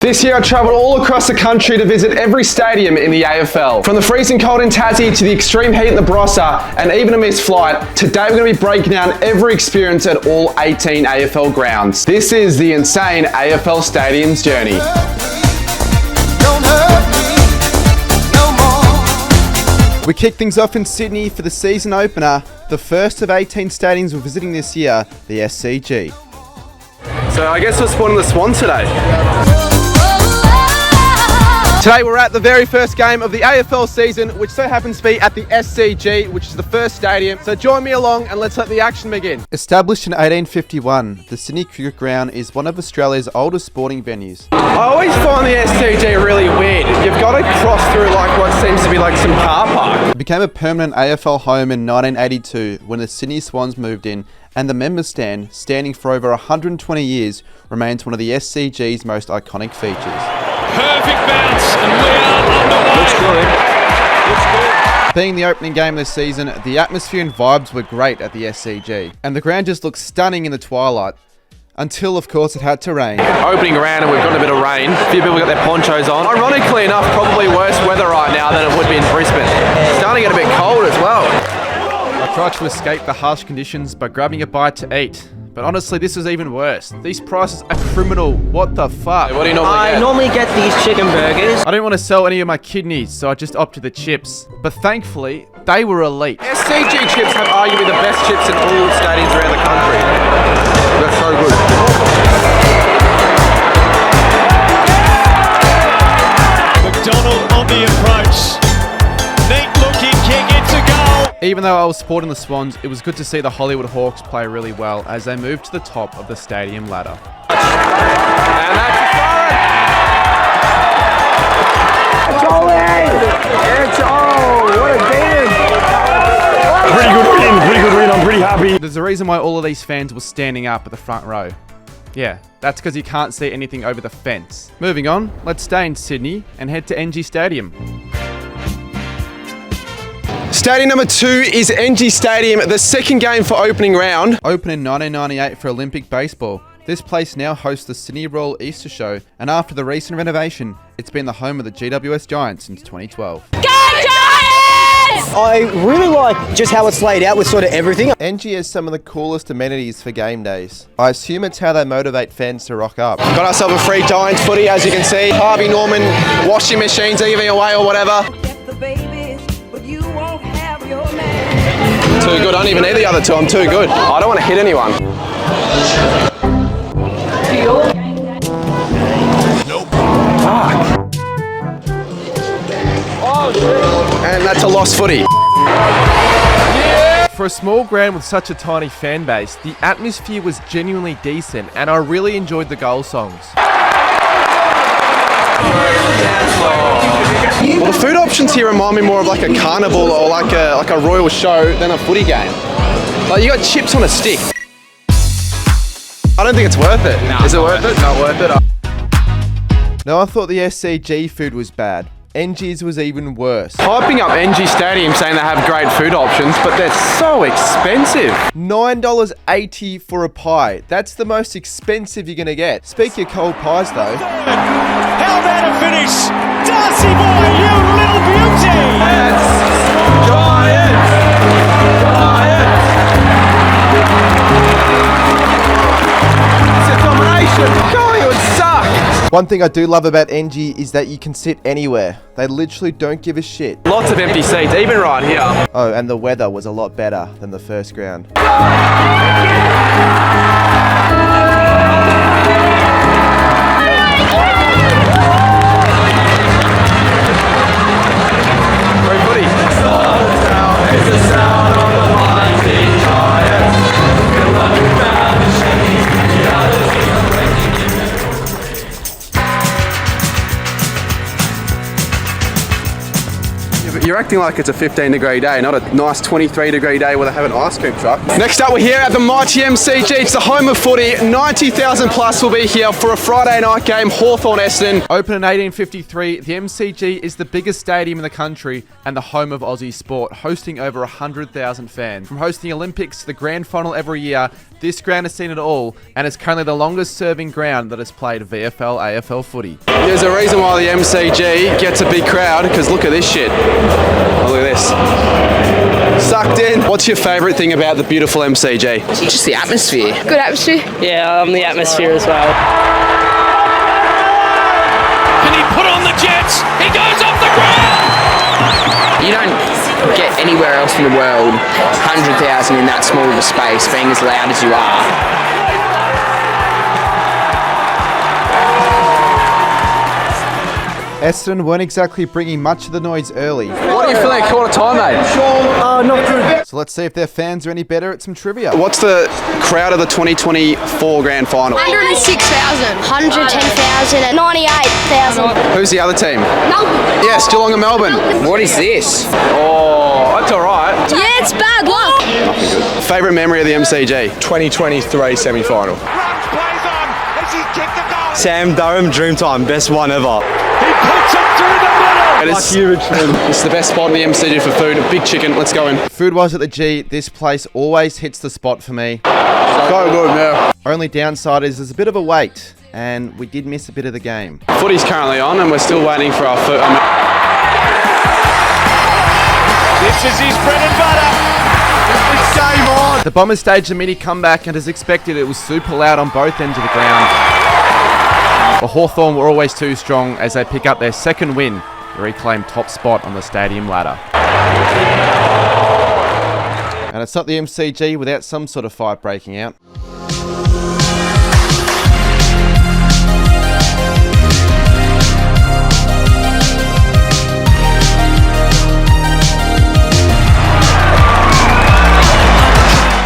This year I travelled all across the country to visit every stadium in the AFL. From the freezing cold in Tassie to the extreme heat in the Barossa and even a missed flight, today we're going to be breaking down every experience at all 18 AFL grounds. This is the insane AFL Stadiums journey. We kick things off in Sydney for the season opener, the first of 18 stadiums we're visiting this year, the SCG. So I guess we're spawning the Swans today. Today we're at the very first game of the AFL season, which so happens to be at the SCG, which is the first stadium. So join me along and let's let the action begin. Established in 1851, the Sydney Cricket Ground is one of Australia's oldest sporting venues. I always find the SCG really weird. You've got to cross through like what seems to be like some car park. It became a permanent AFL home in 1982 when the Sydney Swans moved in, and the members stand, standing for over 120 years, remains one of the SCG's most iconic features. Perfect bounce, and we are underway. Looks good. Being the opening game of the season, the atmosphere and vibes were great at the SCG, and the ground just looked stunning in the twilight. Until, of course, it had to rain. Opening round and we've got a bit of rain. A few people got their ponchos on. Ironically enough, probably worse weather right now than it would be in Brisbane. It's starting to get a bit cold as well. I tried to escape the harsh conditions by grabbing a bite to eat. But honestly, this is even worse. These prices are criminal. What the fuck? What do you normally get? I normally get these chicken burgers. I didn't want to sell any of my kidneys, so I just opted the chips. But thankfully, they were elite. SCG chips have arguably the best chips in all stadiums around the country. That's so good. McDonald on the approach. Neat looking kick, it's a goal. Even though I was supporting the Swans, it was good to see the Hollywood Hawks play really well as they moved to the top of the stadium ladder. And that's Pretty good win. I'm pretty happy. There's a reason why all of these fans were standing up at the front row. Yeah, that's because you can't see anything over the fence. Moving on, let's stay in Sydney and head to ENGIE Stadium. Stadium number 2 is ENGIE Stadium, the second game for opening round. Opened in 1998 for Olympic baseball, this place now hosts the Sydney Royal Easter Show, and after the recent renovation, it's been the home of the GWS Giants since 2012. Go Giants! I really like just how it's laid out with sort of everything. ENGIE has some of the coolest amenities for game days. I assume it's how they motivate fans to rock up. Got ourselves a free Giants footy, as you can see. Harvey Norman washing machines either away or whatever. Too good. I don't even need the other two. I'm too good. I don't want to hit anyone. Nope. Fuck. And that's a lost footy. For a small ground with such a tiny fan base, the atmosphere was genuinely decent, and I really enjoyed the goal songs. Well, the food options here remind me more of like a carnival or like a royal show than a footy game. Like, you got chips on a stick. I don't think it's worth it. No, is it worth it? Not worth it. No, I thought the SCG food was bad. ENGIE's was even worse. Hyping up ENGIE Stadium saying they have great food options, but they're so expensive. $9.80 for a pie. That's the most expensive you're going to get. Speak your cold pies though. How about a finish? Darcy boy, you little beauty! Yes! Giants! Giants! It's a domination. Collingwood suck. One thing I do love about ENGIE is that you can sit anywhere. They literally don't give a shit. Lots of empty seats, even right here. Oh, and the weather was a lot better than the first ground. You're acting like it's a 15-degree day, not a nice 23-degree day where they have an ice cream truck. Next up, we're here at the mighty MCG. It's the home of footy. 90,000 plus will be here for a Friday night game, Hawthorn-Essendon. Opened in 1853, the MCG is the biggest stadium in the country and the home of Aussie sport, hosting over 100,000 fans. From hosting Olympics to the grand final every year, This ground has seen it all, and is currently the longest serving ground that has played VFL AFL footy. There's a reason why the MCG gets a big crowd, because look at this shit. Oh, look at this. Sucked in. What's your favourite thing about the beautiful MCG? Just the atmosphere. Good atmosphere. Yeah, the atmosphere as well. Can he put on the Jets? He goes off the ground! You don't get anywhere else in the world 100,000 in that small of a space being as loud as you are. Essendon weren't exactly bringing much of the noise early. What are you feeling at quarter time, mate? Not good. So let's see if their fans are any better at some trivia. What's the crowd of the 2024 grand final? 106,000. 110,000 and 98,000. Who's the other team? Melbourne. Yes, Geelong and Melbourne. What is this? Oh, that's all right. Yeah, it's bad luck. Favourite memory of the MCG? 2023 semi-final. Runs, plays on, as he kicked the goal. Sam Durham, Dreamtime, best one ever. He puts it through the middle. This is the best spot in the MCG for food. Big chicken. Let's go in. Food-wise at the G, this place always hits the spot for me. So good, yeah. Only downside is there's a bit of a wait, and we did miss a bit of the game. Footy's currently on, and we're still waiting for our food. This is his bread and butter. It's game on. The Bombers staged a mini comeback, and as expected, it was super loud on both ends of the ground. The Hawthorn were always too strong as they pick up their second win to reclaim top spot on the stadium ladder. And it's not the MCG without some sort of fight breaking out.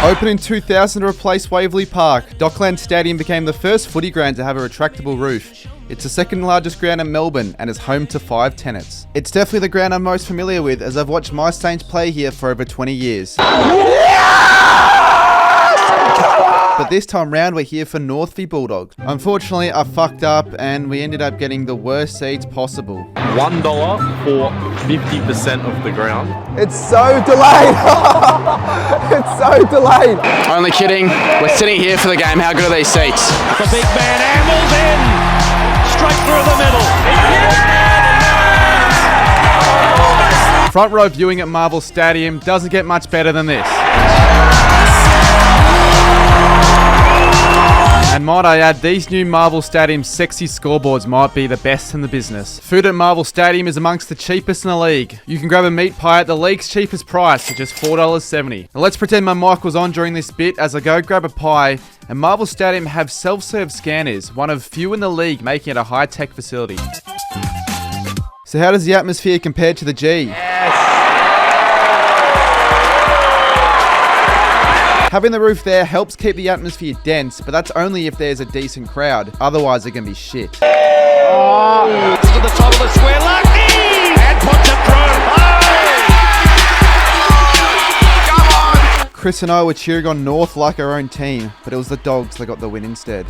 Opened in 2000 to replace Waverley Park, Dockland Stadium became the first footy ground to have a retractable roof. It's the second largest ground in Melbourne and is home to 5 tenants. It's definitely the ground I'm most familiar with, as I've watched my Saints play here for over 20 years. But this time round we're here for North v Bulldogs. Unfortunately I fucked up and we ended up getting the worst seats possible. $1 for 50% of the ground. It's so delayed! It's so delayed! Only kidding. We're sitting here for the game. How good are these seats? The big man ambles in. Straight through the middle. Front row viewing at Marvel Stadium doesn't get much better than this. And might I add, these new Marvel Stadium sexy scoreboards might be the best in the business. Food at Marvel Stadium is amongst the cheapest in the league. You can grab a meat pie at the league's cheapest price for just $4.70. Now let's pretend my mic was on during this bit as I go grab a pie, and Marvel Stadium have self-serve scanners, one of few in the league making it a high-tech facility. So how does the atmosphere compare to the G? Having the roof there helps keep the atmosphere dense, but that's only if there's a decent crowd. Otherwise, it can be shit. To the top of the square, lucky! And puts it through. Come on! Chris and I were cheering on North like our own team, but it was the Dogs that got the win instead.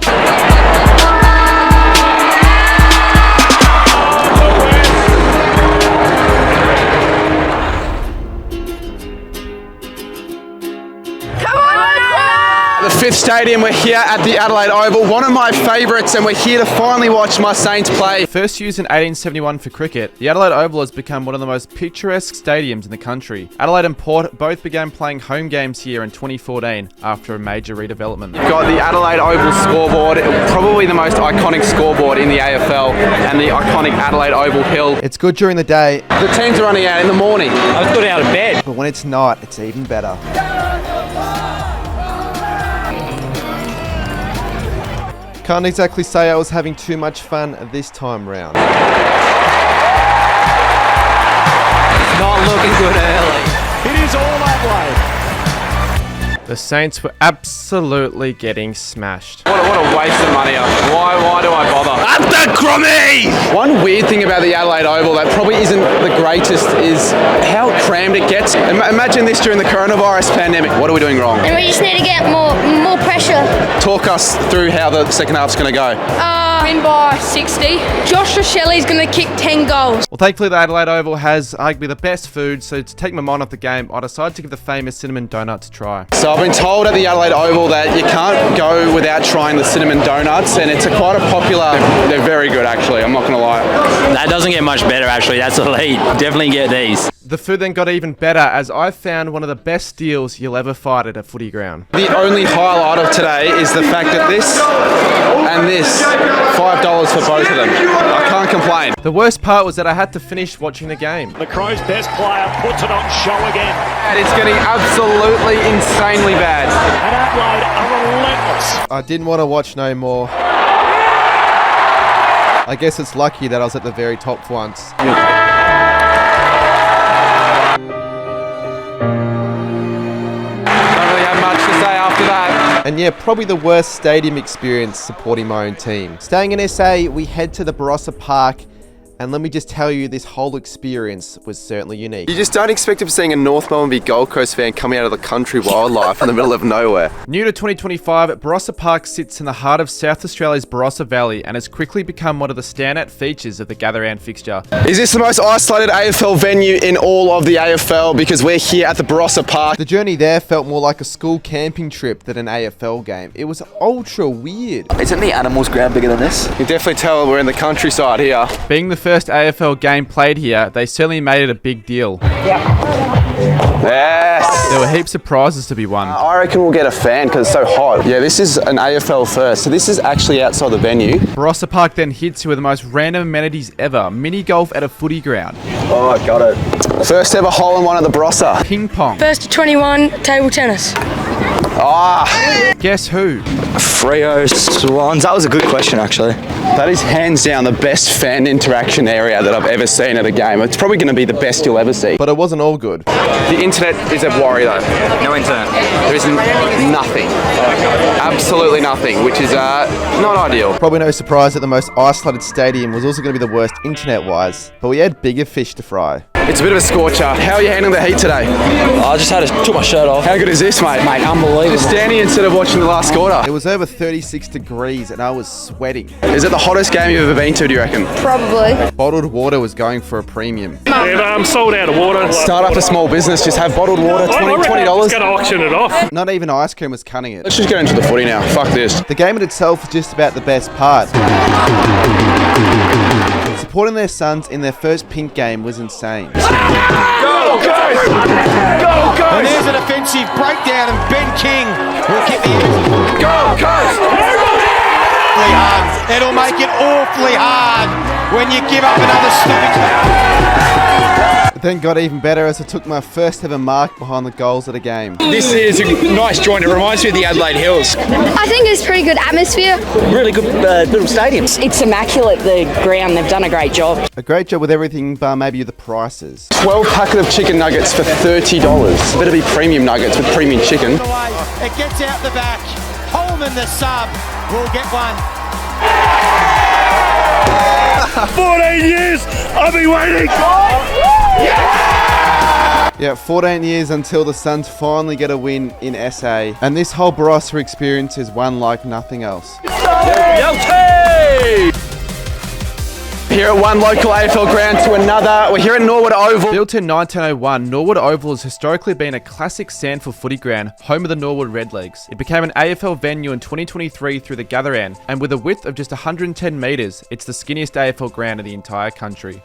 The fifth stadium, we're here at the Adelaide Oval, one of my favourites, and we're here to finally watch my Saints play. First used in 1871 for cricket, the Adelaide Oval has become one of the most picturesque stadiums in the country. Adelaide and Port both began playing home games here in 2014 after a major redevelopment. You've got the Adelaide Oval scoreboard, probably the most iconic scoreboard in the AFL, and the iconic Adelaide Oval hill. It's good during the day, The teams are running out in the morning. I was good out of bed. but when it's night, it's even better. Can't exactly say I was having too much fun this time round. Not looking good early. It is all Adelaide. The Saints were absolutely getting smashed. What a waste of money. Why do I bother? Up the crummy! One weird thing about the Adelaide Oval that probably isn't the greatest is how crammed it gets. Imagine this during the coronavirus pandemic. What are we doing wrong? And we just need to get more pressure. Talk us through how the second half's going to go. Win by 60. Josh Shelley's going to kick 10 goals. Well, thankfully the Adelaide Oval has arguably the best food, so to take my mind off the game, I decided to give the famous cinnamon donut a try. So I've been told at the Adelaide Oval that you can't go without trying the cinnamon donuts, and it's quite a popular. They're very good, actually. I'm not going to lie. That doesn't get much better, actually. That's elite. Definitely get these. The food then got even better as I found one of the best deals you'll ever fight at a footy ground. The only highlight of today is the fact that this and this, $5 for both of them. I can't complain. The worst part was that I had to finish watching the game. The Crows' best player puts it on show again. And it's getting absolutely insanely bad. And Adelaide are relentless. I didn't want to watch no more. I guess it's lucky that I was at the very top for once. And yeah, probably the worst stadium experience supporting my own team. Staying in SA, we head to the Barossa Park, and let me just tell you, this whole experience was certainly unique. You just don't expect to be seeing a North Melbourne v Gold Coast fan coming out of the country wildlife in the middle of nowhere. New to 2025, Barossa Park sits in the heart of South Australia's Barossa Valley and has quickly become one of the standout features of the gather round fixture. Is this the most isolated AFL venue in all of the AFL? Because we're here at the Barossa Park. The journey there felt more like a school camping trip than an AFL game. It was ultra weird. Isn't the Animals ground bigger than this? You definitely tell we're in the countryside here. Being the first AFL game played here, they certainly made it a big deal. Yes! There were heaps of prizes to be won. I reckon we'll get a fan because it's so hot. Yeah, this is an AFL first, so this is actually outside the venue. Barossa Park then hits you with the most random amenities ever. Mini golf at a footy ground. Oh, I got it. First ever hole-in-one at the Barossa. Ping pong. First to 21, table tennis. Guess who? Freo Swans. That was a good question, actually. That is hands down the best fan interaction area that I've ever seen at a game. It's probably going to be the best you'll ever see. But it wasn't all good. The internet is a worry though. No internet. There is nothing. Absolutely nothing, which is not ideal. Probably no surprise that the most isolated stadium was also going to be the worst internet-wise, but we had bigger fish to fry. It's a bit of a scorcher. How are you handling the heat today? I just took my shirt off. How good is this, mate? Mate, unbelievable. Just standing instead of watching the last quarter. It was over 36 degrees and I was sweating. Is it the hottest game you've ever been to, do you reckon? Probably. Bottled water was going for a premium. Yeah, I'm sold out of water. Start up a small business, just have bottled water, $20. Just going to auction it off. Not even ice cream was cutting it. Let's just get into the footy now. Fuck this. The game in itself was just about the best part. Supporting their sons in their first pink game was insane. Go, guys! Go, guys! And there's an offensive breakdown, and Ben King will get the Go, guys! hard. It'll make it awfully hard when you give up another stupid. It then got even better as I took my first ever mark behind the goals at a game. This is a nice joint. It reminds me of the Adelaide Hills. I think it's pretty good atmosphere. Really good little stadium. It's immaculate, the ground. They've done a great job. A great job with everything, bar maybe the prices. 12 packet of chicken nuggets for $30. Better be premium nuggets with premium chicken. It gets out the back. Holman, the sub, will get one. 14 years! I've been waiting! Yeah, 14 years until the Suns finally get a win in SA. And this whole Barossa experience is one like nothing else. Here at one local AFL ground to another. We're here at Norwood Oval. Built in 1901, Norwood Oval has historically been a classic sandful footy ground, home of the Norwood Redlegs. It became an AFL venue in 2023 through the gather round, and with a width of just 110 metres, it's the skinniest AFL ground in the entire country.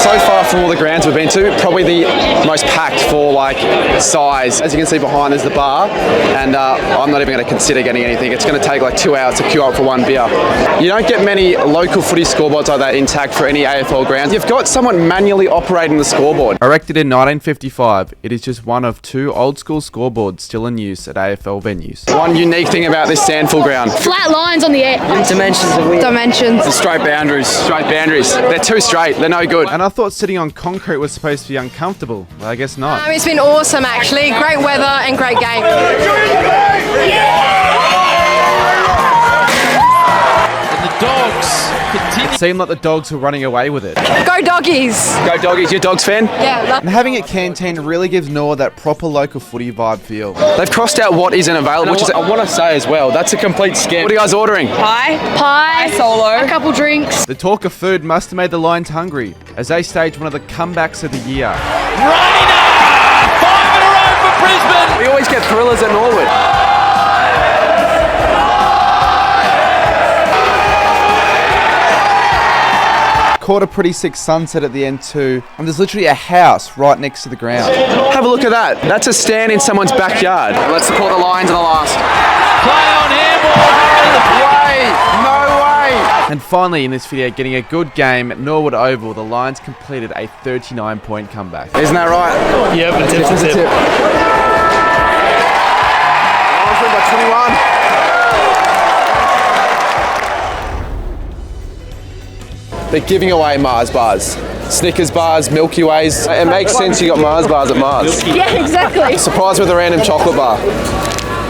So far from all the grounds we've been to, probably the most packed for like size. As you can see behind, there's the bar, and I'm not even going to consider getting anything. It's going to take like 2 hours to queue up for one beer. You don't get many local footy scoreboards like that intact for any AFL grounds. You've got someone manually operating the scoreboard. Erected in 1955, it is just one of 2 old school scoreboards still in use at AFL venues. One unique thing about this sandful ground. Flat lines on the air. Dimensions are weird. Dimensions. The straight boundaries. Straight boundaries. They're too straight. They're no good. And I thought sitting on concrete was supposed to be uncomfortable. Well, I guess not. It's been awesome, actually. Great weather and great game. And the Dogs continue. seemed like the dogs were running away with it. Go doggies! Go Doggies, you a Dogs fan? Yeah, And having a canteen really gives Norwood that proper local footy vibe feel. They've crossed out what isn't available, which is, I want to say as well, that's a complete scam. What are you guys ordering? pie, solo, a couple drinks. The talk of food must have made the Lions hungry as they staged one of the comebacks of the year. Rainer! 5 in a row for Brisbane! We always get thrillers at Norwood. Caught a pretty sick sunset at the end too, and there's literally a house right next to the ground. Have a look at that. That's a stand in someone's backyard. Let's support the Lions in the last. Play on handball! No way! And finally in this video, getting a good game at Norwood Oval, the Lions completed a 39-point comeback. Isn't that right? Yeah, but tip to tip. Lions win by 21. They're giving away Mars bars. Snickers bars, Milky Ways. It makes sense you got Mars bars at Mars. Yeah, exactly. Surprised with a random chocolate bar.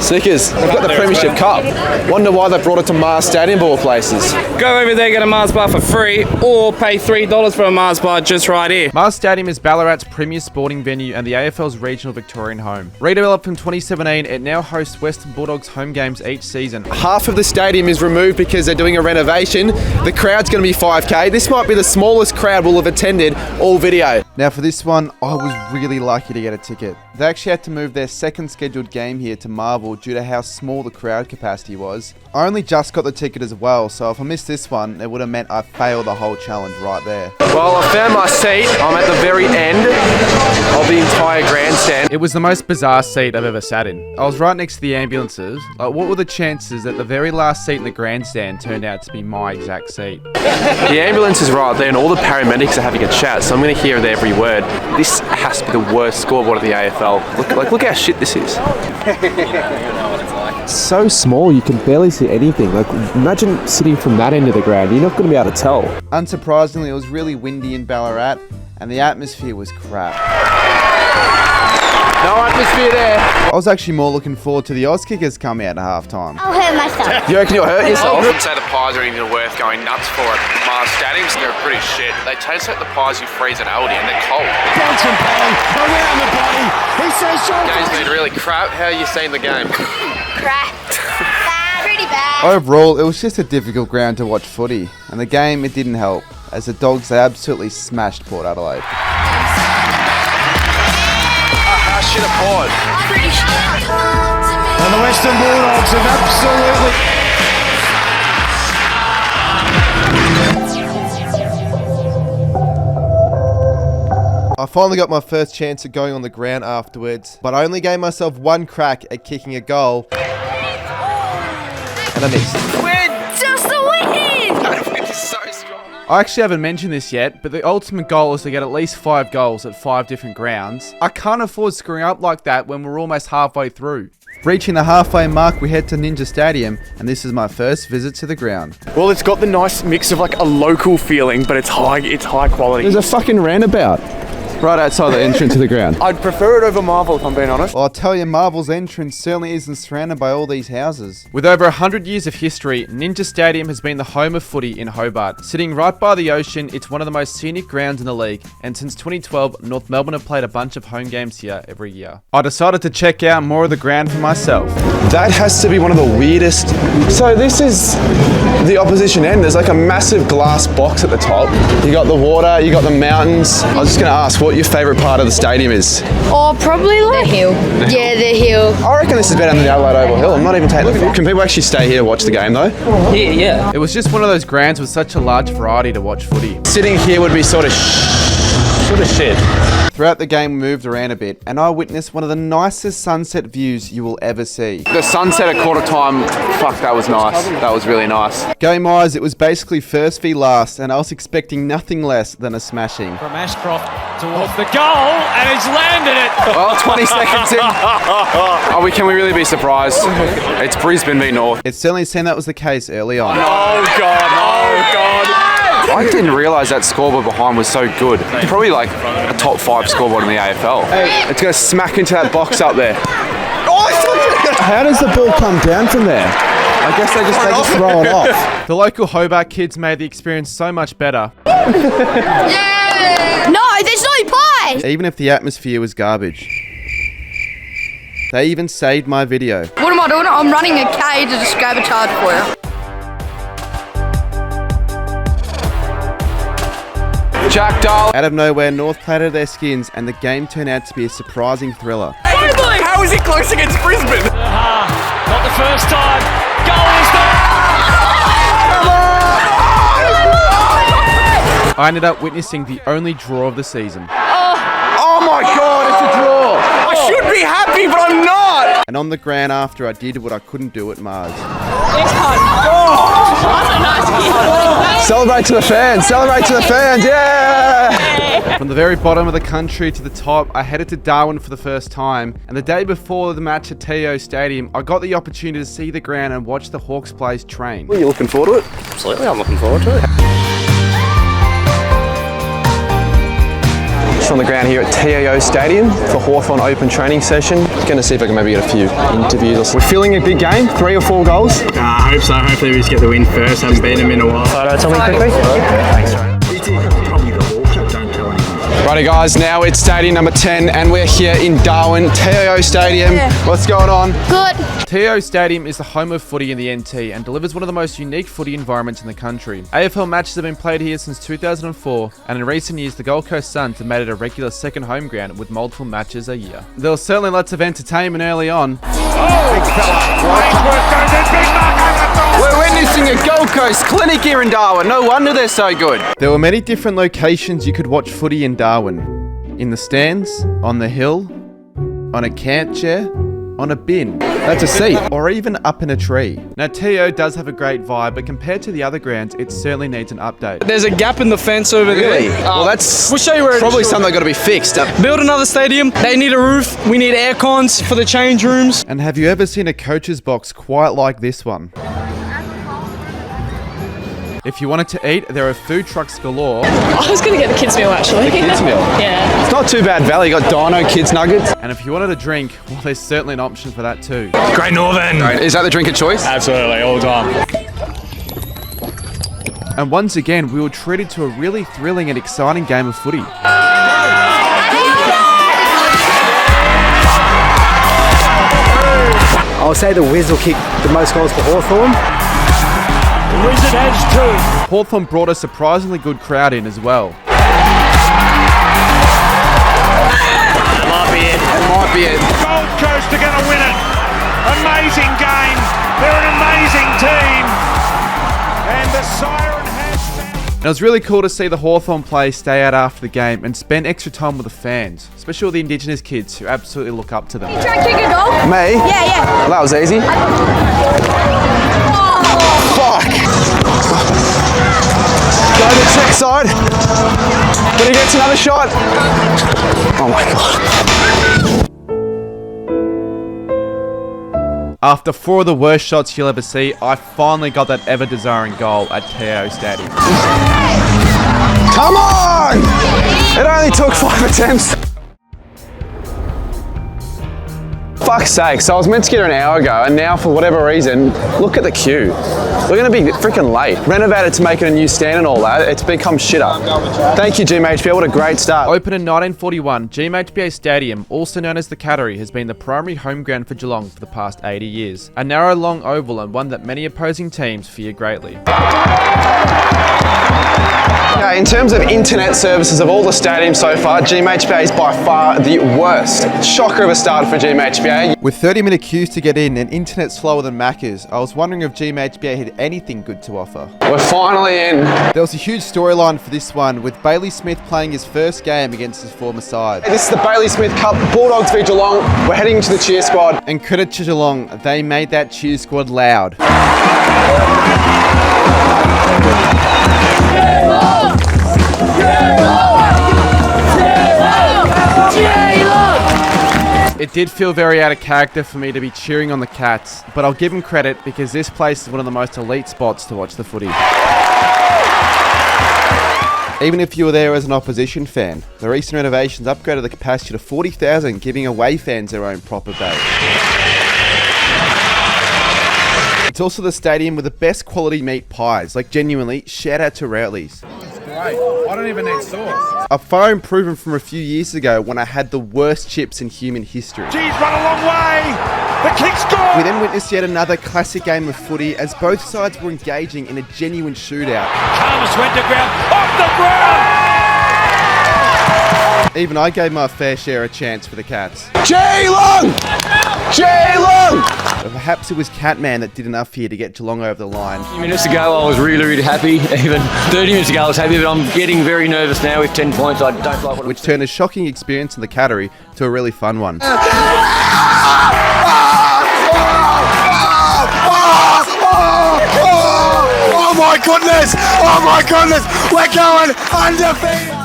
Snickers, they've got the Premiership Cup. Wonder why they brought it to Mars Stadium of all places. Go over there, get a Mars bar for free, or pay $3 for a Mars bar just right here. Mars Stadium is Ballarat's premier sporting venue and the AFL's regional Victorian home. Redeveloped from 2017, it now hosts Western Bulldogs home games each season. Half of the stadium is removed because they're doing a renovation. The crowd's going to be 5K. This might be the smallest crowd we'll have attended all video. Now for this one, I was really lucky to get a ticket. They actually had to move their second scheduled game here to Marvel due to how small the crowd capacity was. I only just got the ticket as well, so if I missed this one, it would have meant I failed the whole challenge right there. Well, I found my seat. I'm at the very end of the entire grandstand. It was the most bizarre seat I've ever sat in. I was right next to the ambulances. Like, what were the chances that the very last seat in the grandstand turned out to be my exact seat? The ambulance is right there and all the paramedics are having a chat, so I'm going to hear every word. This has to be the worst scoreboard of the AFL. Look how shit this is. It's so small, you can barely see anything. Like, imagine sitting from that end of the ground. You're not going to be able to tell. Unsurprisingly, it was really windy in Ballarat, and the atmosphere was crap. No atmosphere there. I was actually more looking forward to the Oz kickers coming out at halftime. I'll hurt myself. You reckon you'll hurt yourself? I wouldn't say the pies are even worth going nuts for at Mars Stadiums. They're pretty shit. They taste like the pies you freeze at Aldi and they're cold. Johnson Paddy, around the body. He says Game's been really crap. How are you seeing the game? Crap. Bad, pretty bad. Overall, it was just a difficult ground to watch footy, and the game, it didn't help, as the Dogs, they absolutely smashed Port Adelaide. Shit apart. And the Western Bulldogs have absolutely... I finally got my first chance at going on the ground afterwards, but I only gave myself one crack at kicking a goal, and I missed. Just the win! I actually haven't mentioned this yet, but the ultimate goal is to get at least 5 goals at 5 different grounds. I can't afford screwing up like that when we're almost halfway through. Reaching the halfway mark, we head to ENGIE Stadium, and this is my first visit to the ground. Well, it's got the nice mix of like a local feeling, but it's high quality. There's a fucking roundabout right outside the entrance to the ground. I'd prefer it over Marvel, if I'm being honest. Well, I'll tell you, Marvel's entrance certainly isn't surrounded by all these houses. With over 100 years of history, ENGIE Stadium has been the home of footy in Hobart. Sitting right by the ocean, it's one of the most scenic grounds in the league, and since 2012, North Melbourne have played a bunch of home games here every year. I decided to check out more of the ground for myself. That has to be one of the weirdest. So this is the opposition end. There's like a massive glass box at the top. You got the water, you got the mountains. I was just gonna ask what your favourite part of the stadium is. Or probably like the hill. Yeah, the hill. I reckon this is better than the Adelaide Oval Hill. I'm not even taking the foot. Can people actually stay here to watch the game though? Yeah. It was just one of those grounds with such a large variety to watch footy. Sitting here would be sort of shit. Throughout the game, we moved around a bit, and I witnessed one of the nicest sunset views you will ever see. The sunset at quarter time, fuck, that was nice. That was really nice. Game-wise, it was basically first v last, and I was expecting nothing less than a smashing. From Ashcroft towards the goal, and he's landed it. Well, 20 seconds in. Can we really be surprised? It's Brisbane v North. It certainly seemed that was the case early on. Oh God. I didn't realise that scoreboard behind was so good. Probably like a top 5 scoreboard in the AFL. It's going to smack into that box up there. How does the ball come down from there? I guess they just throw it off. The local Hobart kids made the experience so much better. No, there's no pie. Even if the atmosphere was garbage. They even saved my video. What am I doing? I'm running a K to just grab a charge for you. Jack Dahl. Out of nowhere, North played out of their skins and the game turned out to be a surprising thriller. How is it close against Brisbane? Not the first time. Goal is there. I ended up witnessing the only draw of the season. Oh my God, it's a draw. I should be happy, but I'm not. And on the ground after, I did what I couldn't do at Mars. Celebrate to the fans, yeah! From the very bottom of the country to the top, I headed to Darwin for the first time, and the day before the match at TIO Stadium, I got the opportunity to see the ground and watch the Hawks players train. Are you looking forward to it? Absolutely, I'm looking forward to it. Just on the ground here at TIO Stadium for Hawthorn Open training session. Going to see if I can maybe get a few interviews. We're feeling a big game, 3 or 4 goals. I hope so. Hopefully we just get the win first. Haven't beaten them in a while. Tell me quickly. Thanks, Ryan. Righty guys, now it's stadium number 10 and we're here in Darwin, TIO Stadium. What's going on? Good. TIO Stadium is the home of footy in the NT and delivers one of the most unique footy environments in the country. AFL matches have been played here since 2004, and in recent years the Gold Coast Suns have made it a regular second home ground with multiple matches a year. There was certainly lots of entertainment early on. We're witnessing a Gold Coast clinic here in Darwin. No wonder they're so good. There were many different locations you could watch footy in Darwin. In the stands, on the hill, on a camp chair, on a bin. That's a seat. Or even up in a tree. Now TIO does have a great vibe, but compared to the other grounds, it certainly needs an update. There's a gap in the fence over Really? there. Well, that's we'll show you where probably something that's got to be fixed. Build another stadium. They need a roof. We need air cons for the change rooms. And have you ever seen a coach's box quite like this one? If you wanted to eat, there are food trucks galore. I was going to get the kids' meal actually. The kids' meal? Yeah. It's not too bad value. You got Dino Kids Nuggets. And if you wanted a drink, well, there's certainly an option for that too. Great Northern. Right. Is that the drink of choice? Absolutely, all the time. And once again, we were treated to a really thrilling and exciting game of footy. I'll say the Wiz will kick the most goals for Hawthorn. Wizard has 2. Hawthorn brought a surprisingly good crowd in as well. It might be it. It might be it. Gold Coast are going to win it. Amazing game. They're an amazing team. And the siren has sounded. And it was really cool to see the Hawthorn players stay out after the game and spend extra time with the fans, especially all the Indigenous kids who absolutely look up to them. Try to kick a goal? Me? Yeah. Well, that was easy. Fuck! Go to the check side. But he gets another shot. Oh my God. After 4 of the worst shots you'll ever see, I finally got that ever-desiring goal at TIO Stadium. Come on! It only took 5 attempts. Fuck's sake, so I was meant to get her an hour ago, and now for whatever reason, look at the queue. We're going to be freaking late. Renovated to make it a new stand and all that, it's become shitter. Thank you, GMHBA, what a great start. Open in 1941, GMHBA Stadium, also known as the Cattery, has been the primary home ground for Geelong for the past 80 years. A narrow, long oval and one that many opposing teams fear greatly. Okay, in terms of internet services of all the stadiums so far, GMHBA is by far the worst. Shocker of a start for GMHBA. With 30-minute queues to get in and internet slower than Macca's, I was wondering if GMHBA had anything good to offer. We're finally in. There was a huge storyline for this one, with Bailey Smith playing his first game against his former side. This is the Bailey Smith Cup, Bulldogs v Geelong. We're heading into the cheer squad. And credit to Geelong, they made that cheer squad loud. It did feel very out of character for me to be cheering on the Cats, but I'll give them credit because this place is one of the most elite spots to watch the footy. Even if you were there as an opposition fan, the recent renovations upgraded the capacity to 40,000, giving away fans their own proper bay. It's It's also the stadium with the best quality meat pies. Like, genuinely, shout out to Rowley's. Great. I don't even need sauce. A far improvement from a few years ago when I had the worst chips in human history. He's run a long way. The kick's gone. We then witnessed yet another classic game of footy as both sides were engaging in a genuine shootout. Thomas went to ground. Off the ground. Even I gave my fair share a chance for the Cats. Geelong! Geelong! Perhaps it was Catman that did enough here to get Geelong over the line. A few minutes ago I was really happy. Even 30 minutes ago I was happy, but I'm getting very nervous now with 10 points. I don't like what Which turned a shocking experience in the Cattery to a really fun one. Oh my goodness! Oh my goodness! We're going undefeated!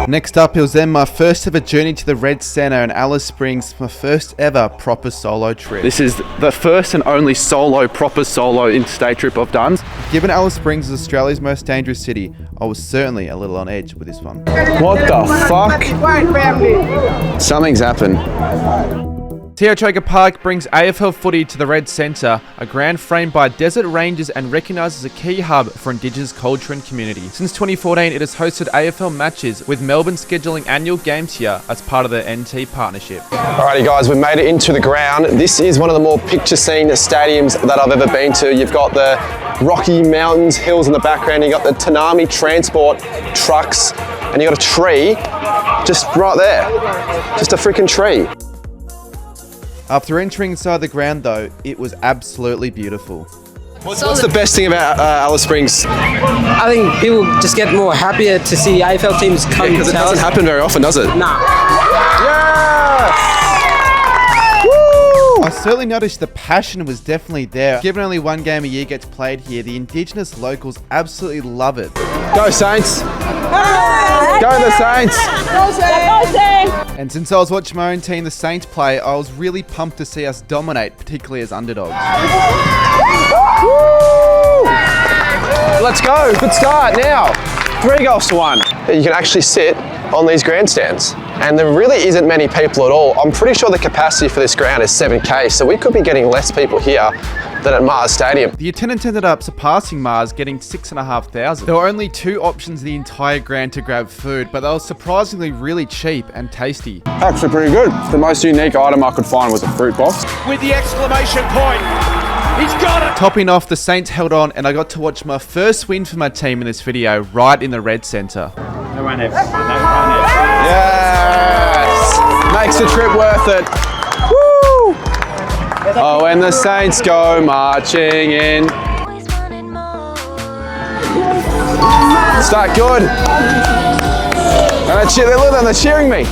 Next up, it was then my first ever journey to the Red Centre in Alice Springs, my first ever proper solo trip. This is the first and only proper solo interstate trip I've done. Given Alice Springs is Australia's most dangerous city, I was certainly a little on edge with this one. What the fuck? Something's happened. TIO Traeger Park brings AFL footy to the Red Centre, a ground framed by desert ranges and recognised as a key hub for Indigenous culture and community. Since 2014, it has hosted AFL matches, with Melbourne scheduling annual games here as part of the NT partnership. Alrighty guys, we've made it into the ground. This is one of the more picture-seen stadiums that I've ever been to. You've got the Rocky Mountains, hills in the background, you've got the Tanami transport trucks, and you've got a tree just right there. Just a freaking tree. After entering inside the ground though, it was absolutely beautiful. What's the best thing about Alice Springs? I think people just get more happier to see AFL teams come. Because it doesn't happen very often, does it? Nah. I certainly noticed the passion was definitely there. Given only one game a year gets played here, the Indigenous locals absolutely love it. Go Saints! Go the Saints! Go Saints! And since I was watching my own team, the Saints, play, I was really pumped to see us dominate, particularly as underdogs. Let's go, good start now. 3 goals to 1. You can actually sit on these grandstands. And there really isn't many people at all. I'm pretty sure the capacity for this ground is 7K, so we could be getting less people here than at Mars Stadium. The attendance ended up surpassing Mars, getting 6,500. There were only 2 options in the entire ground to grab food, but they were surprisingly really cheap and tasty. Actually pretty good. The most unique item I could find was a fruit box. With the exclamation point. He's got it! Topping off, the Saints held on, and I got to watch my first win for my team in this video, right in the Red Centre. No run it. Yes! Makes the trip worth it. Woo! Oh, and the Saints go marching in. Start good. And they're cheering me.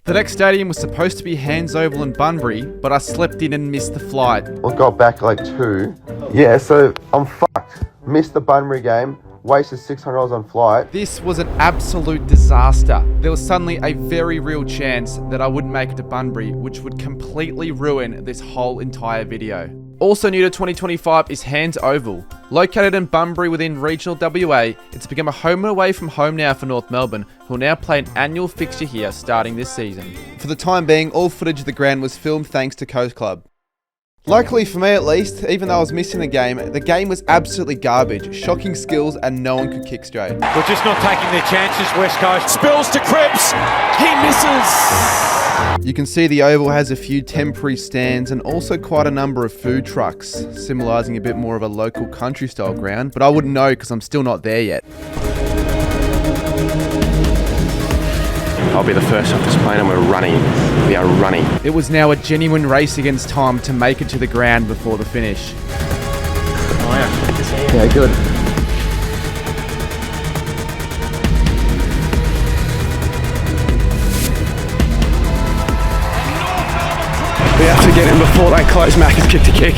The next stadium was supposed to be Hands Oval in Bunbury, but I slept in and missed the flight. I got back like 2. Yeah, so I'm fucked. Missed the Bunbury game, wasted $600 on flight. This was an absolute disaster. There was suddenly a very real chance that I wouldn't make it to Bunbury, which would completely ruin this whole entire video. Also new to 2025 is Hands Oval. Located in Bunbury within regional WA, it's become a home and away from home now for North Melbourne, who will now play an annual fixture here starting this season. For the time being, all footage of the ground was filmed thanks to Coast Club. Luckily for me at least, even though I was missing the game was absolutely garbage. Shocking skills and no one could kick straight. We're just not taking their chances, West Coast. Spills to Cripps. He misses. You can see the Oval has a few temporary stands and also quite a number of food trucks, symbolising a bit more of a local country style ground, but I wouldn't know because I'm still not there yet. I'll be the first off this plane and we're running. We are running. It was now a genuine race against time to make it to the ground before the finish. Oh yeah, good to see you. Yeah, good. We have to get in before they close. Mac has kicked a kick.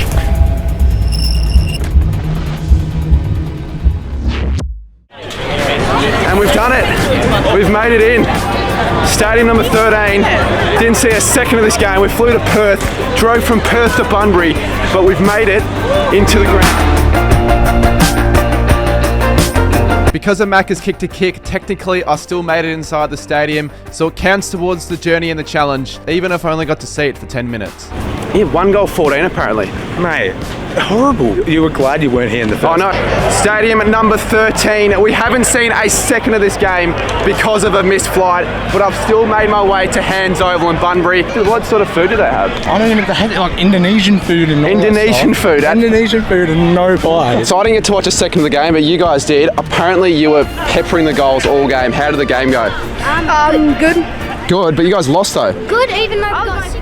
And we've done it. We've made it in. Stadium number 13. Didn't see a second of this game. We flew to Perth, drove from Perth to Bunbury, but we've made it into the ground. Because a Macca's kicked a kick, technically I still made it inside the stadium, so it counts towards the journey and the challenge, even if I only got to see it for 10 minutes. Yeah, 1 goal 14 apparently. Mate, horrible. You were glad you weren't here in the first. Oh no. Stadium at number 13. We haven't seen a second of this game because of a missed flight, but I've still made my way to Hands Oval in Bunbury. What sort of food do they have? I don't even, they had like Indonesian food and Indonesian food. Indonesian food and no pie. So I didn't get to watch a second of the game, but you guys did. Apparently you were peppering the goals all game. How did the game go? Good. Good, but you guys lost though. Good, even though we got sick.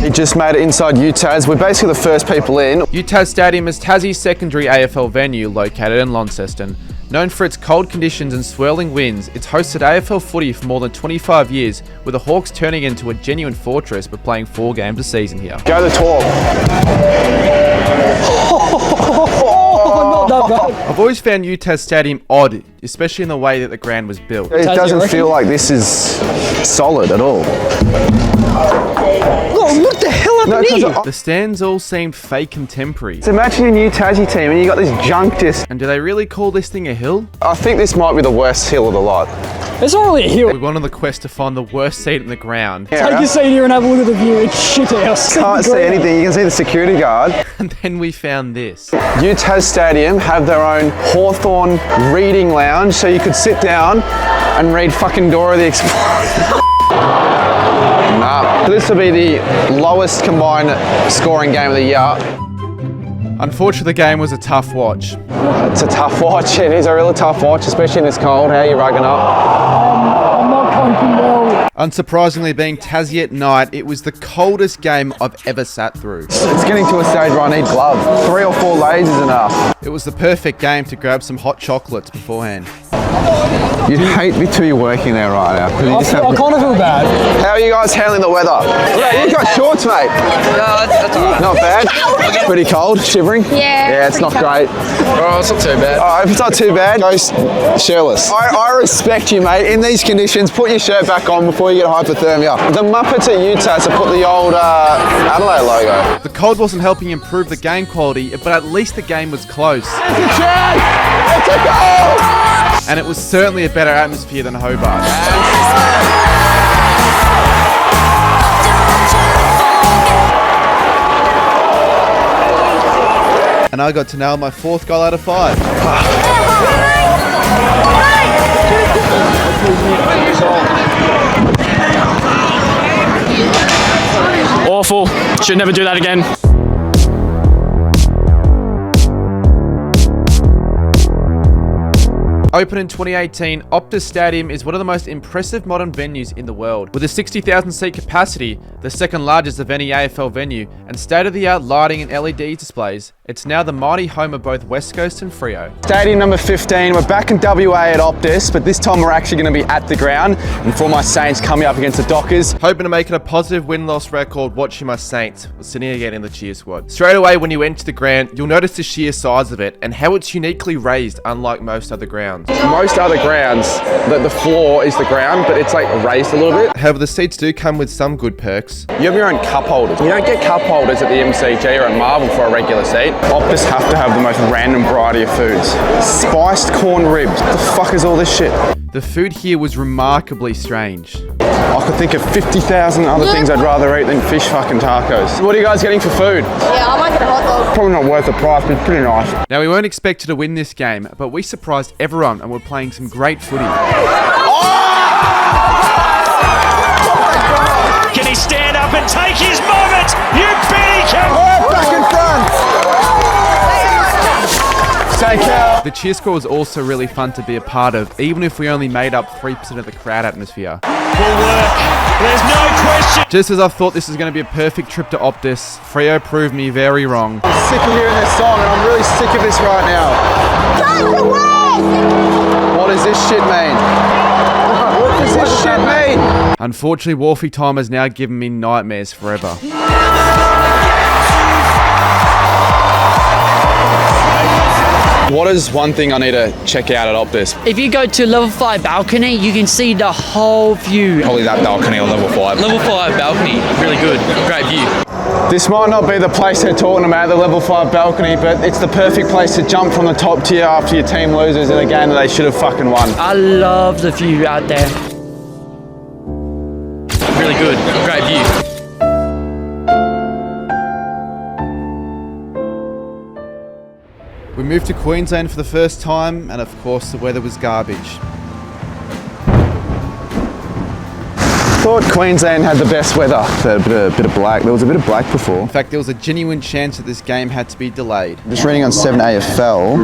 He just made it inside UTAS. We're basically the first people in. UTAS Stadium is Tassie's secondary AFL venue located in Launceston. Known for its cold conditions and swirling winds, it's hosted AFL footy for more than 25 years, with the Hawks turning into a genuine fortress by playing 4 games a season here. Go the talk. I've always found UTAS Stadium odd, especially in the way that the ground was built. It doesn't feel like this is solid at all. Oh, what the hell happened here? The stands all seemed fake contemporary. So imagine a new Tassie team and you got this junk disc. And do they really call this thing a hill? I think this might be the worst hill of the lot. It's not really a hill. We went on the quest to find the worst seat in the ground. Take your seat here and have a look at the view. It's shit house. Can't see anything. You can see the security guard. And then we found this. UTAS Stadium have their own Hawthorn reading lounge, so you could sit down and read fucking Dora the Explorer. Nah. This will be the lowest combined scoring game of the year. Unfortunately, the game was a tough watch. It's a tough watch. It is a really tough watch, especially in this cold. How are you rugging up? I'm not pumping well. Unsurprisingly, being Tassie at night, it was the coldest game I've ever sat through. It's getting to a stage where I need gloves. 3 or 4 layers is enough. It was the perfect game to grab some hot chocolates beforehand. You'd hate me till you're working there right now. I kind of feel bad. How are you guys handling the weather? Yeah, you've got shorts, mate. No, that's all right. Not bad. Pretty cold, shivering. Yeah, it's not great. Oh, it's not too bad. If it's not too bad, go shirtless. I respect you, mate. In these conditions, put your shirt back on before you get hypothermia. The Muppets at UTAS have put the old Adelaide logo. The cold wasn't helping improve the game quality, but at least the game was close. It's a chance! It's a goal! And it was certainly a better atmosphere than Hobart. And I got to nail my 4th goal out of 5. Awful. Should never do that again. Open in 2018, Optus Stadium is one of the most impressive modern venues in the world. With a 60,000 seat capacity, the second largest of any AFL venue, and state-of-the-art lighting and LED displays, it's now the mighty home of both West Coast and Freo. Stadium number 15, we're back in WA at Optus, but this time we're actually going to be at the ground, and for my Saints coming up against the Dockers. Hoping to make it a positive win-loss record watching my Saints, sitting again in the cheer squad. Straight away when you enter the ground, you'll notice the sheer size of it, and how it's uniquely raised unlike most other grounds. Most other grounds, the floor is the ground, but it's like raised a little bit. However, the seats do come with some good perks. You have your own cup holders. You don't get cup holders at the MCG or at Marvel for a regular seat. Optus have to have the most random variety of foods. Spiced corn ribs. What the fuck is all this shit? The food here was remarkably strange. I could think of 50,000 other things I'd rather eat than fish fucking tacos. What are you guys getting for food? Yeah, I might get a hot dog. Probably not worth the price, but it's pretty nice. Now, we weren't expected to win this game, but we surprised everyone and were playing some great footy. Can he stand up and take his moment? You bet he can. Back in front. The cheer squad was also really fun to be a part of, even if we only made up 3% of the crowd atmosphere. Will work. There's no question. Just as I thought this was going to be a perfect trip to Optus, Freo proved me very wrong. I'm sick of hearing this song and I'm really sick of this right now. What does this shit mean? What does this shit mean? Unfortunately, Wharfie time has now given me nightmares forever. What is one thing I need to check out at Optus? If you go to level 5 balcony, you can see the whole view. Probably that balcony on level 5. Level 5 balcony, really good. Great view. This might not be the place they're talking about, the level 5 balcony, but it's the perfect place to jump from the top tier after your team loses in a game that they should have fucking won. I love the view out there. Really good. Great view. We moved to Queensland for the first time, and of course the weather was garbage. I thought Queensland had the best weather. A bit of black. There was a bit of black before. In fact, there was a genuine chance that this game had to be delayed. Just reading on 7 AFL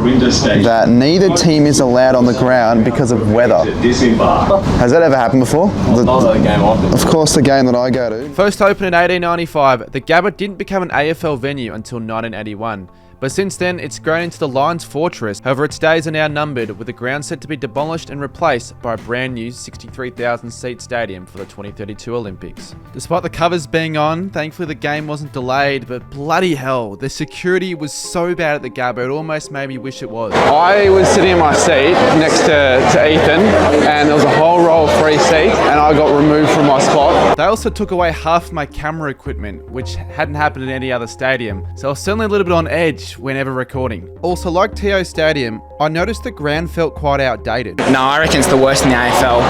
that neither team is allowed on the ground because of weather. Has that ever happened before? Of course, the game that I go to. First opened in 1895, the Gabba didn't become an AFL venue until 1981. But since then, it's grown into the Lions Fortress. However, its days are now numbered, with the ground set to be demolished and replaced by a brand new 63,000 seat stadium for the 2032 Olympics. Despite the covers being on, thankfully the game wasn't delayed, but bloody hell, the security was so bad at the Gabba, it almost made me wish it was. I was sitting in my seat next to Ethan, and there was a whole row of free seats, and I got removed from my spot. They also took away half my camera equipment, which hadn't happened in any other stadium, so I was certainly a little bit on edge whenever recording. Also, like TIO Stadium, I noticed the ground felt quite outdated. No, I reckon it's the worst in the AFL.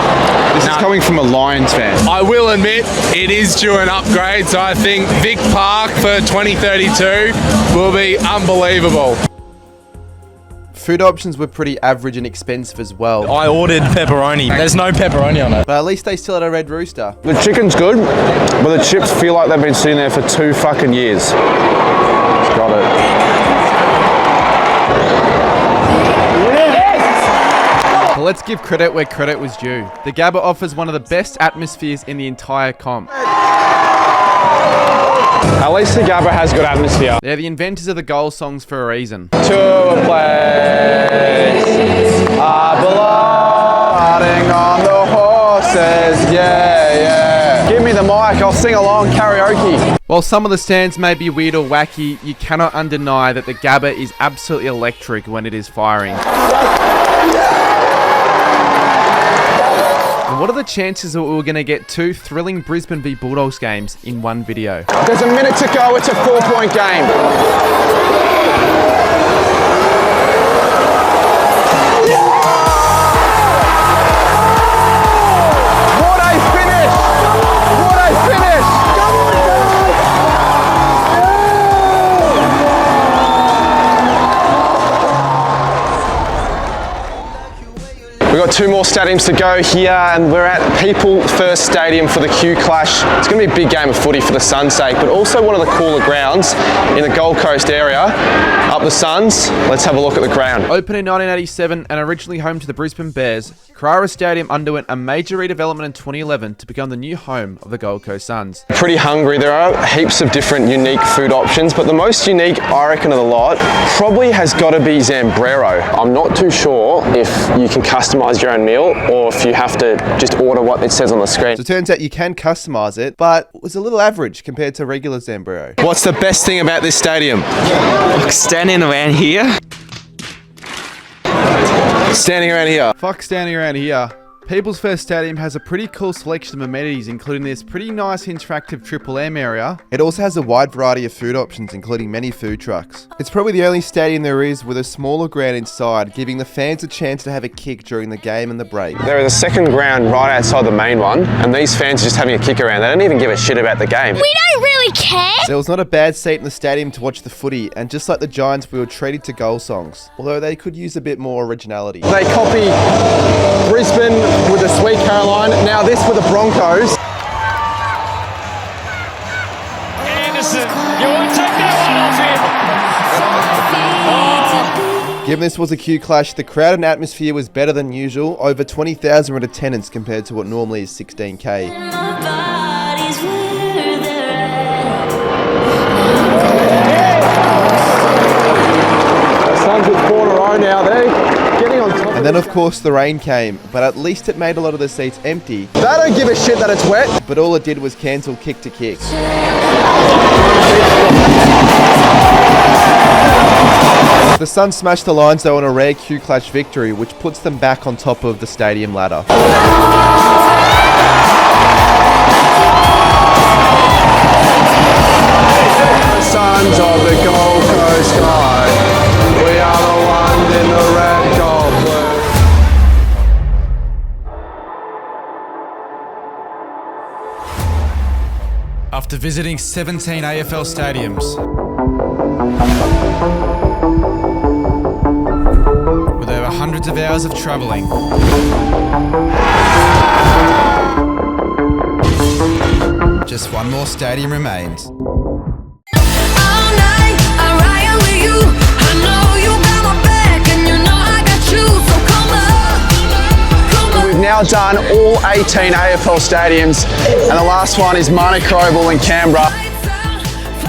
This is coming from a Lions fan. I will admit, it is due an upgrade, so I think Vic Park for 2032 will be unbelievable. Food options were pretty average and expensive as well. I ordered pepperoni. There's no pepperoni on it. But at least they still had a red rooster. The chicken's good, but the chips feel like they've been sitting there for 2 fucking years. Got it. Well, let's give credit where credit was due. The Gabba offers one of the best atmospheres in the entire comp. At least the Gabba has good atmosphere. They're the inventors of the goal songs for a reason. To a place I belong, riding on the horses, yeah. Give me the mic, I'll sing along karaoke. While some of the stands may be weird or wacky, you cannot undeny that the Gabba is absolutely electric when it is firing. And what are the chances that we're going to get 2 thrilling Brisbane v Bulldogs games in one video? There's a minute to go, it's a 4-point game. What a finish! What a finish! We've got 2 more stadiums to go here, and we're at People First Stadium for the Q Clash. It's going to be a big game of footy for the Sun's sake, but also one of the cooler grounds in the Gold Coast area. Up the Suns, let's have a look at the ground. Opened in 1987 and originally home to the Brisbane Bears, Carrara Stadium underwent a major redevelopment in 2011 to become the new home of the Gold Coast Suns. Pretty hungry. There are heaps of different unique food options, but the most unique, I reckon, of the lot probably has got to be Zambrero. I'm not too sure if you can customize your own meal or if you have to just order what it says on the screen. So it turns out you can customize it, but it was a little average compared to regular Zambrero. What's the best thing about this stadium? Standing around here. Standing around here. Fuck standing around here. People's First Stadium has a pretty cool selection of amenities, including this pretty nice interactive Triple M area. It also has a wide variety of food options, including many food trucks. It's probably the only stadium there is with a smaller ground inside, giving the fans a chance to have a kick during the game and the break. There is a second ground right outside the main one, and these fans are just having a kick around. They don't even give a shit about the game. We don't really care. There was not a bad seat in the stadium to watch the footy, and just like the Giants, we were treated to goal songs, although they could use a bit more originality. They copy Brisbane with the Sweet Caroline, now this with the Broncos. Anderson, you won't take that one off him. Given this was a Q Clash, the crowd and atmosphere was better than usual. Over 20,000 were in attendance compared to what normally is 16k. Suns with 4 in a row now, they're getting on top. And then of course the rain came, but at least it made a lot of the seats empty. They don't give a shit that it's wet. But all it did was cancel kick to kick. The Suns smashed the Lions though on a rare Q-Clash victory, which puts them back on top of the stadium ladder. The Suns of the Gold Coast sky, we are the ones in the red, gold, blue. After visiting 17 AFL stadiums, with over hundreds of hours of travelling, just one more stadium remains. We've now done all 18 AFL stadiums, and the last one is Manuka Oval in Canberra.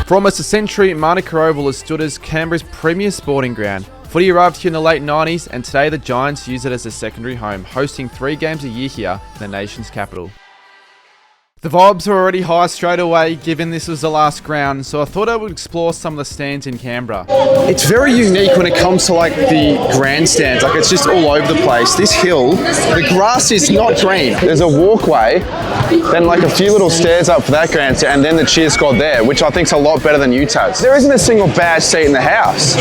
For almost a century, Manuka Oval has stood as Canberra's premier sporting ground. Footy arrived here in the late 90s, and today the Giants use it as a secondary home, hosting 3 games a year here in the nation's capital. The vibes were already high straight away, given this was the last ground, so I thought I would explore some of the stands in Canberra. It's very unique when it comes to like the grandstands, like it's just all over the place. This hill, the grass is not green. There's a walkway, then like a few little stairs up for that grandstand, and then the cheer squad there, which I think is a lot better than UTAS. There isn't a single bad seat in the house.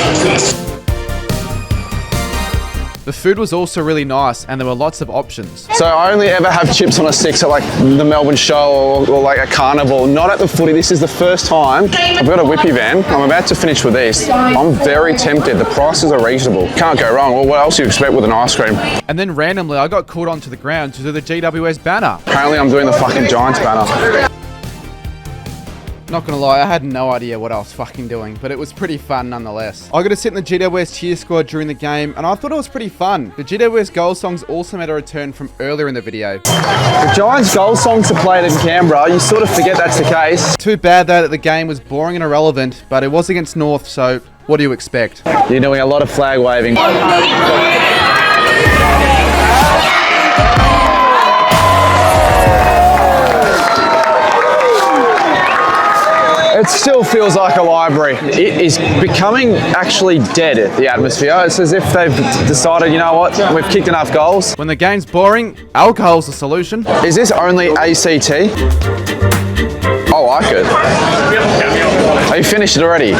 The food was also really nice, and there were lots of options. So I only ever have chips on a stick at like the Melbourne show or like a carnival, not at the footy. This is the first time I've got a whippy van. I'm about to finish with these. I'm very tempted. The prices are reasonable. Can't go wrong. Well, what else do you expect with an ice cream? And then randomly, I got called onto the ground to do the GWS banner. Apparently I'm doing the fucking Giants banner. Not gonna lie, I had no idea what I was fucking doing, but it was pretty fun nonetheless. I got to sit in the GWS cheer squad during the game, and I thought it was pretty fun. The GWS goal songs also made a return from earlier in the video. The Giants goal songs are played in Canberra. You sort of forget that's the case. Too bad though that the game was boring and irrelevant, but it was against North, so what do you expect? You're doing a lot of flag waving. It still feels like a library. It is becoming actually dead, the atmosphere. It's as if they've decided, you know what, we've kicked enough goals. When the game's boring, alcohol's the solution. Is this only ACT? I like it. Have you finished it already?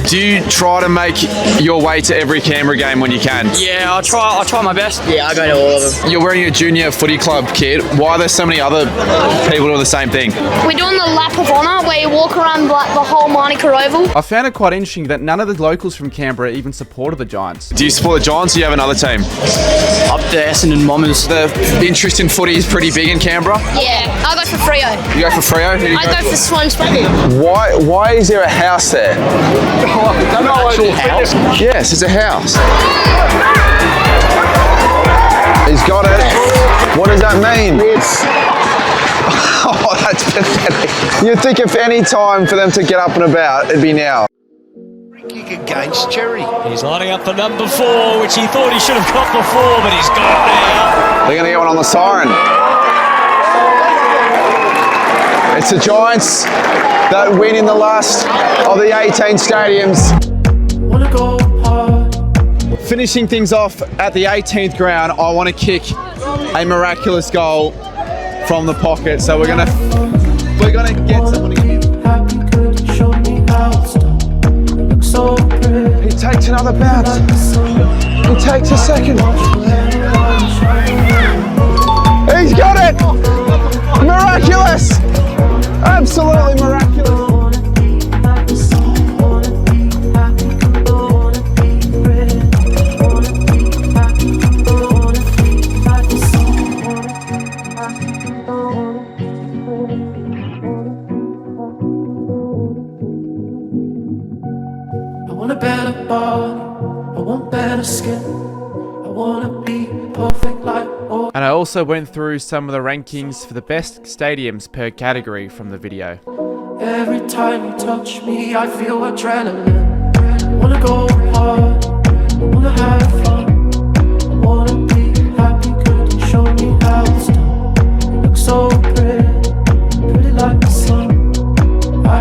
Do you try to make your way to every Canberra game when you can? Yeah, I try my best. Yeah, I go to all of them. You're wearing a junior footy club kit. Why are there so many other people doing the same thing? We're doing the lap of honour where you walk around the whole Manuka Oval. I found it quite interesting that none of the locals from Canberra even supported the Giants. Do you support the Giants or do you have another team? Up the Essendon Bombers. The interest in footy is pretty big in Canberra? Yeah, I go for Freo. You go for Freo? I go for Swans. Why is there a house there? Actual house? Yes, it's a house. He's got it. What does that mean? Oh, that's pathetic. You'd think if any time for them to get up and about, it'd be now. Free kick against Cherry. He's lining up for number 4, which he thought he should have got before, but he's got it now. They're going to get one on the siren. It's the Giants that win in the last of the 18 stadiums. Finishing things off at the 18th ground, I want to kick a miraculous goal from the pocket. So we're gonna get someone to give me. He takes another bounce. He takes a second. He's got it! Miraculous! Absolutely miraculous. I want a better body, I want better skin, I want to be perfect like all. And I also went through some of the rankings for the best stadiums per category from the video. Every time you touch me, I feel adrenaline. I wanna go hard, I wanna have fun, I wanna be happy, could you show me how it's done? You look so pretty, pretty like the sun. I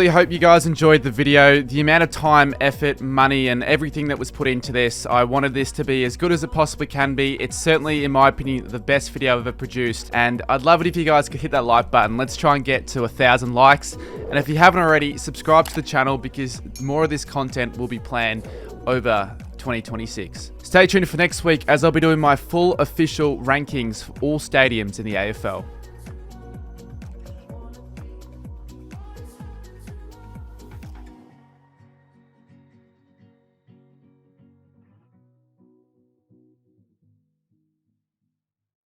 really hope you guys enjoyed the video. The amount of time, effort, money, and everything that was put into this, I wanted this to be as good as it possibly can be. It's certainly, in my opinion, the best video I've ever produced, and I'd love it if you guys could hit that like button. Let's try and get to 1,000 likes, and if you haven't already, subscribe to the channel because more of this content will be planned over 2026. Stay tuned for next week as I'll be doing my full official rankings for all stadiums in the AFL.